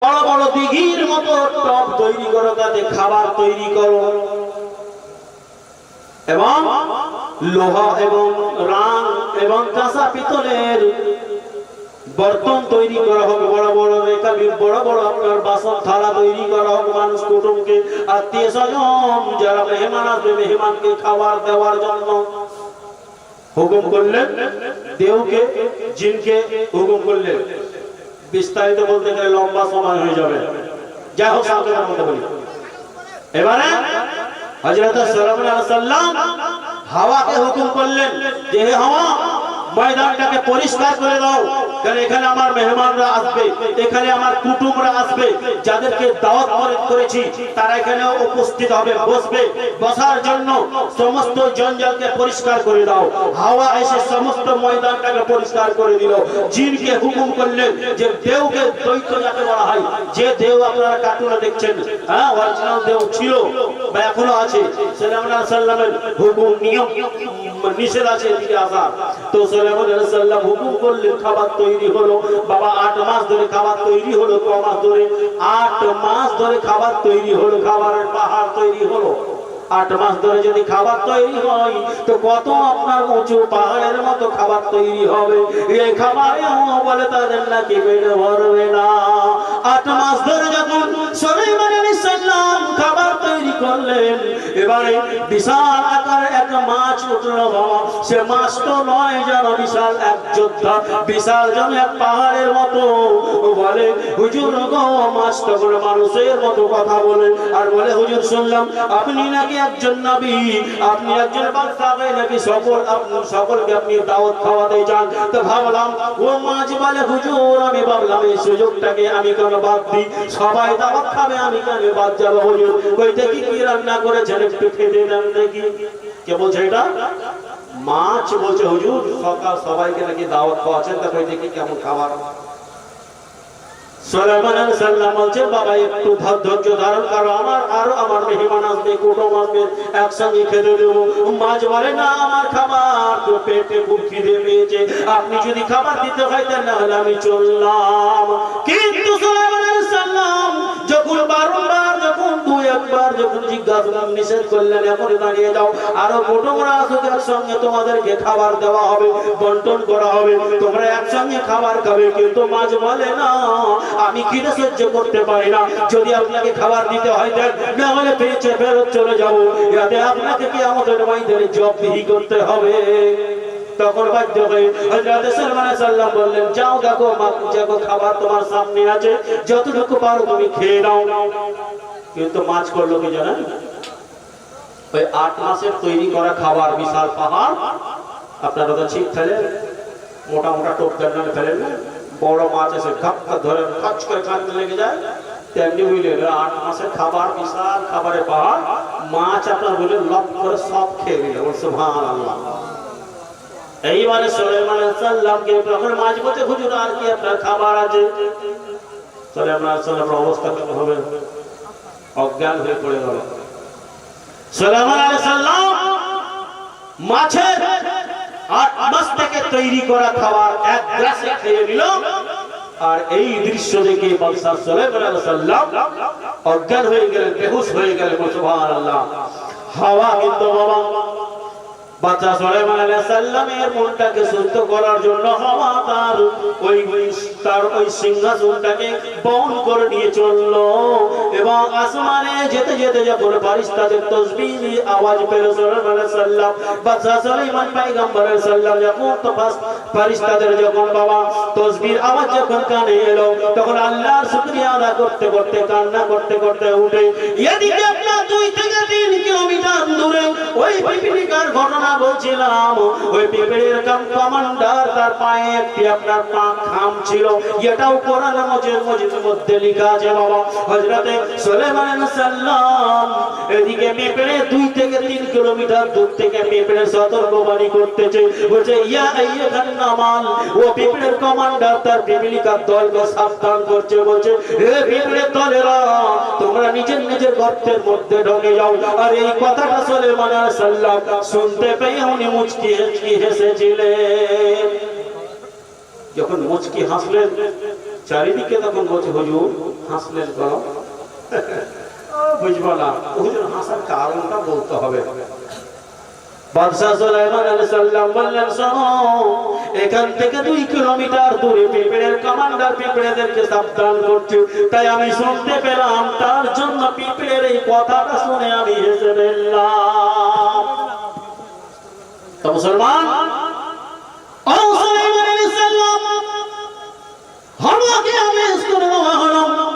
বড় বড় দিঘির মতো টব তৈরি করো, তাতে খাবার তৈরি করো এবং লোহা এবং রাং এবং কাঁচা পিতলের বর্তন তৈরি করা হোক, বড় বড় বড় বড় আপনার বাসন থালা তৈরি করা হোক। মানুষ কুটুমকে, আত্মীয় স্বজন যারা মেহমান আসবে, মেহমানকে খাবার দেওয়ার জন্য হুকুম করলেন। দেওকে জিনকে হুকুম করলেন। বিস্তারিত বলতে গেলে লম্বা সময় হয়ে যাবে, যাই হোক সাবধানের মধ্যে বলি। এবারে হযরত সাল্লাল্লাহু আলাইহি সাল্লাম হাওয়াকে হুকুম করলেন যে হে হাওয়া, ময়দানটাকে পরিষ্কার করে দাও, কারণ এখানে আমার মেহমানরা আসবে, এখানে আমার কুটুমরা আসবে, যাদেরকে দাওয়াত করেছি তারা এখানে উপস্থিত হবে, বসবে। বসার জন্য সমস্ত জঞ্জালকে পরিষ্কার করে দাও। হাওয়া এসে সমস্ত ময়দানটাকে পরিষ্কার করে দিল। জিনকে হুকুম করলেন যে দেওকে, দৈত্য যাকে বলা হয়, যে দেও আপনারা কার্টুনে দেখছেন, হ্যাঁ অরিজিনাল দেও ছিল বা এখনো আছে, সাল্লাল্লাহু আলাইহি সাল্লামের হুকুম নিয়ম নিষেধ আছে এদিকে আসা। তো সাল্লাল্লাহু আলাইহি সাল্লাম হুকুম করলেন, খাবার তৈরি হলো। বাবা 8 মাস ধরে খাবার তৈরি হলো, 9 মাস ধরে 8 মাস ধরে খাবার তৈরি হলো, খাবারের পাহাড় তৈরি হলো। 8 মাস ধরে যদি খাবার তৈরি হয় তো কত আপনার উঁচু পাহাড়ের মতো খাবার তৈরি হবে। এই খাবারে বলে তাদের নাকি পেট ভরবে না। 8 মাস ধরে যখন সুলাইমান আলাইহিস সালাম খাবার তৈরি করলেন, এবারে বিশাল আকারের একটা মাছ উঠলো। বাবা সে মাছ তো নয় যেন বিশাল এক যোদ্ধা, বিশাল যেন এক পাহাড়ের মতো। বলে হুজুর গো, মাছ তো করে মানুষের মতো কথা বলে আর বলে হুজুর শুনলাম আপনি নাকি একজন নবী, আপনি একজন বাদশা, নাকি সকলকে আপনি দাওয়াত খাওয়াতে চান। তো ভাবলাম ও মাছ বলে হুজুর, আমি ভাবলাম এই সুযোগটাকে আমি কেন বাদ দিই, সবাই দাওয়াত খাবে, আমি কেন বাদ যাবো হুজুর। কই দেখি কি রান্না করেছেন, একটু খেতে দেন দেখি। কে বলছে এটা? মাছ বলছে হুজুর সকাল সবাইকে নাকি দাওয়াত খাওয়াচ্ছেন, তা কই দেখি কেমন খাবার। সুলাইমান আলাইহিস সালাম বলছে বাবা একটু ধৈর্য ধারণ করো, আমার মেহমান আসবে, কুটুম আসবে, একসঙ্গে খেতে দেবো। মাছ বলে না, আমার খাবার তো পেটে খুব খিদে পেয়েছে, আপনি যদি খাবার দিতে হয় তাহলে আমি চললাম। কিন্তু সুলাইমান আলাইহিস সালাম যখন বারবার, যখন দুই একবার যখন জিজ্ঞাসা নিষেধ করলেন, এখন দাঁড়িয়ে যাও, আরো কুটুমরা আসুক, একসঙ্গে তোমাদেরকে খাবার দেওয়া হবে, বন্টন করা হবে, তোমরা একসঙ্গে খাবার খাবে। কিন্তু মাছ বলে না, আমি খিদে সহ্য করতে পারি না, যদি আপনাকে খাবার দিতে হয় দেন, না হলে পেয়েছে ফেরত চলে যাবো, যাতে আপনাকে কি আমাদের মাইদের জবাবদিহি করতে হবে। তখন বাধ্য হয়ে হযরত সুলাইমান আলাইহিস সালাম বললেন যাও দেখো, দেখো খাবার তোমার সামনে আছে, যতটুকু পারো তুমি খেয়ে নাও। কিন্তু মাছ করলো কি জানেন? ওই 8 মাসের তৈরি করা খাবার, বিশাল পাহাড়, আপনারা তো ঠিক ফেলেন, মোটা মোটা টোপ জানালে ফেলেন না, বড় মাছ এসে ধাক্কা ধরে কাজ করে কাটতে লেগে যায়, তেমনি বুঝলেন 8 মাসের খাবার, বিশাল খাবারের পাহাড়, মাছ আপনার বলে লপ করে সব খেয়ে নিল। সুবহানাল্লাহ। এইবারে সুলাইমান আলাইহিস সালামকে তখন মাছ বলতে হুজুর আর কি আপনার খাবার আছে? সুলাইমান আলাইহিস সালামের অবস্থা কেমন হবে? অজ্ঞান হয়ে পড়ে গেল। সুলাইমান আলাইহিস সালাম মাছের 8 মাস থেকে তৈরি করা খাবার এক গ্লাসে খেয়ে নিল। আর এই দৃশ্য দেখে বাদশা সুলাইমান আলাইহিস সালাম অজ্ঞান হয়ে গেলেন, বেহুশ হয়ে গেলেন। সুবহানাল্লাহ। হাওয়া কিন্তু বাবা বাদশা সুলাইমান আলাইহিস সালামের মনটাকে সুস্থ করার জন্য হাওয়া তার ওই সিংহাসনটাকে বহন করে নিয়ে চললো এবং আসমানে যেতে যেতে যখন ফেরেশতাদের তাসবিহ আওয়াজ পেল সুলাইমান আলাইহিস সালাম, বাদশা সুলাইমান পয়গম্বরের সাল্লাম যখন তো ফেরেশতাদের যখন বাবা তাসবিহ আওয়াজ যখন কানে এলো, তখন আল্লাহর শুকরিয়া আদা করতে করতে, কান্না করতে করতে উঠে এদিকে আপনার 2 থেকে 3 কিলোমিটার দূরে ওই পিপিলিকার ঘটনা বলছিলাম। ওই পিঁপড়ের কমান্ডার, তার পায়ে একটি আপনার পাক খাম ছিল, এটাও কোরআনের মধ্যে লেখা আছে বাবা। হযরতে সুলাইমান আলাইহিস সালাম এদিকে পিঁপড়ে 2 থেকে 3 কিলোমিটার দূর থেকে পিঁপড়ের সতর্কবাণী করতেছে, বলছে ইয়া আইয়ুহান নামাল, ও পিঁপড়ের কমান্ডার তার পিপিলিকার দলকে সাবধান করছে, বলছে হে পিঁপড়ের দলেরা, তোমরা নিজের নিজের গর্তের মধ্যে ঢুকে যাও। আর এই কথাটা সুলাইমান আলাইহিস সালাম শুনতে পেয়ে উনি মুচকি হেসেছিলেন। যখন মুচকি হাসলেন চারিদিকে তখন বলছে হুজুর হাসলেন কেন? বুঝবো না, হুজুর হাসার কারণটা বলতে হবে। বাদশাহ সুলাইমান আলাইহিস সালাম বললেন, শোনো, এখান থেকে 2 কিলোমিটার দূরে পিঁপড়ের কমান্ডার পিঁপড়েদেরকে সাবধান করছে, তাই আমি শুনতে পেলাম, তার জন্য পিঁপড়ের এই কথাটা শুনে আমি হেসে ফেললাম। তো মুসলমান, ও সুলাইমান আলাইহিস সালাম, হাওয়াকে আদেশ করে